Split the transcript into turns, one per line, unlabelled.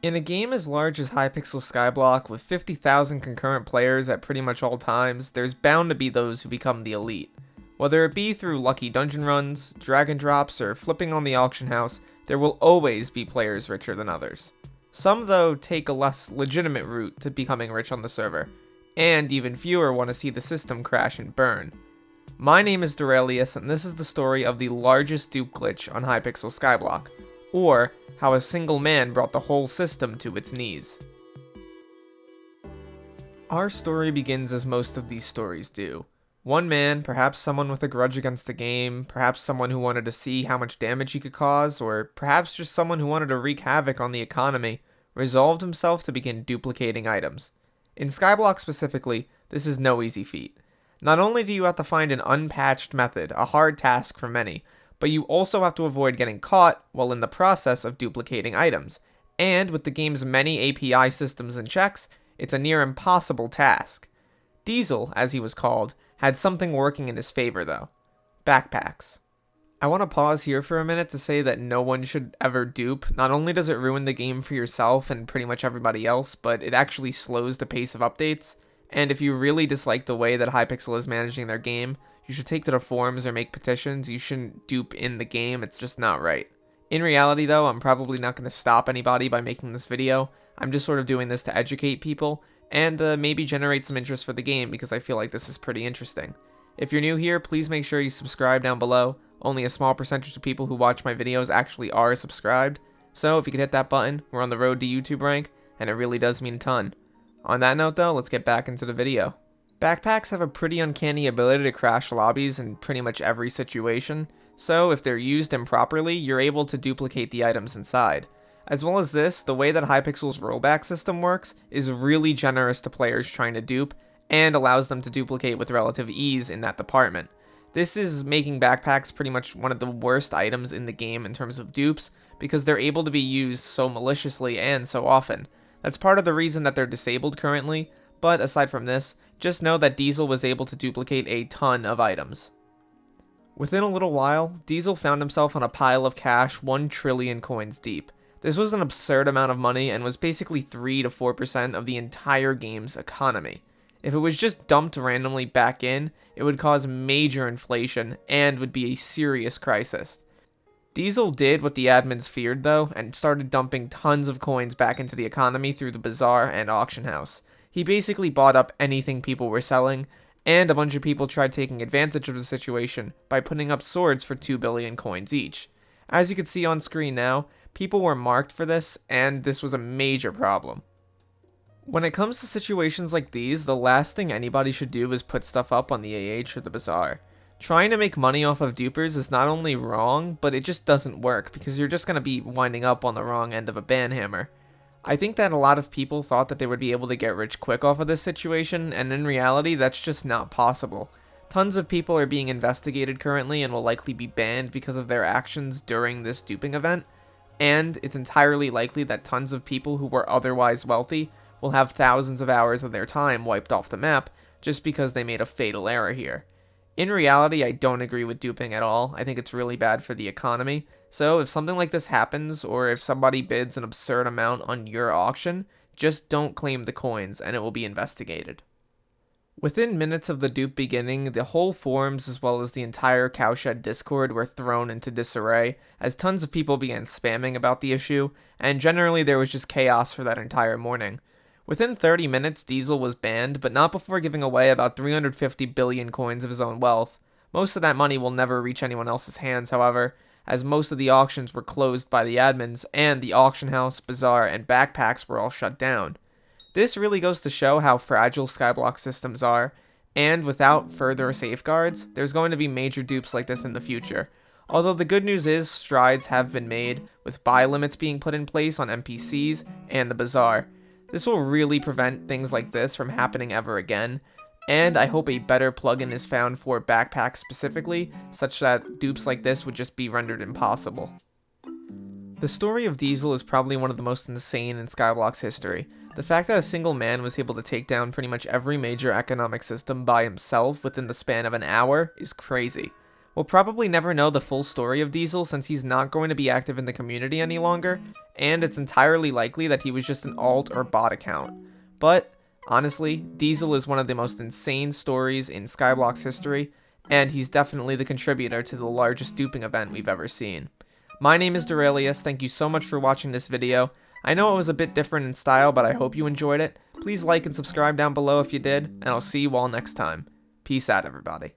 In a game as large as Hypixel Skyblock, with 50,000 concurrent players at pretty much all times, there's bound to be those who become the elite. Whether it be through lucky dungeon runs, drag and drops, or flipping on the auction house, there will always be players richer than others. Some, though, take a less legitimate route to becoming rich on the server, and even fewer want to see the system crash and burn. My name is Derailious, and this is the story of the largest dupe glitch on Hypixel Skyblock, or how a single man brought the whole system to its knees. Our story begins as most of these stories do. One man, perhaps someone with a grudge against the game, perhaps someone who wanted to see how much damage he could cause, or perhaps just someone who wanted to wreak havoc on the economy, resolved himself to begin duplicating items. In Skyblock specifically, this is no easy feat. Not only do you have to find an unpatched method, a hard task for many, but you also have to avoid getting caught while in the process of duplicating items. And with the game's many API systems and checks, it's a near impossible task. Diesel, as he was called, had something working in his favor though. Backpacks. I want to pause here for a minute to say that no one should ever dupe. Not only does it ruin the game for yourself and pretty much everybody else, but it actually slows the pace of updates. And if you really dislike the way that Hypixel is managing their game, you should take to the forums or make petitions. You shouldn't dupe in the game, it's just not right. In reality though, I'm probably not going to stop anybody by making this video. I'm just sort of doing this to educate people, and maybe generate some interest for the game because I feel like this is pretty interesting. If you're new here, please make sure you subscribe down below. Only a small percentage of people who watch my videos actually are subscribed, so if you could hit that button, we're on the road to YouTube rank, and it really does mean a ton. On that note though, let's get back into the video. Backpacks have a pretty uncanny ability to crash lobbies in pretty much every situation, so if they're used improperly, you're able to duplicate the items inside. As well as this, the way that Hypixel's rollback system works is really generous to players trying to dupe, and allows them to duplicate with relative ease in that department. This is making backpacks pretty much one of the worst items in the game in terms of dupes, because they're able to be used so maliciously and so often. That's part of the reason that they're disabled currently, but aside from this, just know that Diesel was able to duplicate a ton of items. Within a little while, Diesel found himself on a pile of cash 1 trillion coins deep. This was an absurd amount of money and was basically 3 to 4% of the entire game's economy. If it was just dumped randomly back in, it would cause major inflation and would be a serious crisis. Diesel did what the admins feared though, and started dumping tons of coins back into the economy through the bazaar and auction house. He basically bought up anything people were selling, and a bunch of people tried taking advantage of the situation by putting up swords for 2 billion coins each. As you can see on screen now, people were marked for this, and this was a major problem. When it comes to situations like these, the last thing anybody should do is put stuff up on the AH or the bazaar. Trying to make money off of dupers is not only wrong, but it just doesn't work, because you're just going to be winding up on the wrong end of a ban hammer. I think that a lot of people thought that they would be able to get rich quick off of this situation, and in reality, that's just not possible. Tons of people are being investigated currently and will likely be banned because of their actions during this duping event, and it's entirely likely that tons of people who were otherwise wealthy will have thousands of hours of their time wiped off the map just because they made a fatal error here. In reality, I don't agree with duping at all. I think it's really bad for the economy. So if something like this happens, or if somebody bids an absurd amount on your auction, just don't claim the coins and it will be investigated. Within minutes of the dupe beginning, the whole forums as well as the entire Cowshed Discord were thrown into disarray, as tons of people began spamming about the issue, and generally there was just chaos for that entire morning. Within 30 minutes, Diesel was banned, but not before giving away about 350 billion coins of his own wealth. Most of that money will never reach anyone else's hands, however, as most of the auctions were closed by the admins, and the auction house, bazaar, and backpacks were all shut down. This really goes to show how fragile Skyblock systems are, and without further safeguards, there's going to be major dupes like this in the future. Although the good news is strides have been made, with buy limits being put in place on NPCs and the bazaar. This will really prevent things like this from happening ever again, and I hope a better plugin is found for backpacks specifically, such that dupes like this would just be rendered impossible. The story of Diesel is probably one of the most insane in Skyblock's history. The fact that a single man was able to take down pretty much every major economic system by himself within the span of an hour is crazy. We'll probably never know the full story of Diesel since he's not going to be active in the community any longer, and it's entirely likely that he was just an alt or bot account. But, honestly, Diesel is one of the most insane stories in Skyblock's history, and he's definitely the contributor to the largest duping event we've ever seen. My name is Derailious, thank you so much for watching this video. I know it was a bit different in style, but I hope you enjoyed it. Please like and subscribe down below if you did, and I'll see you all next time. Peace out, everybody.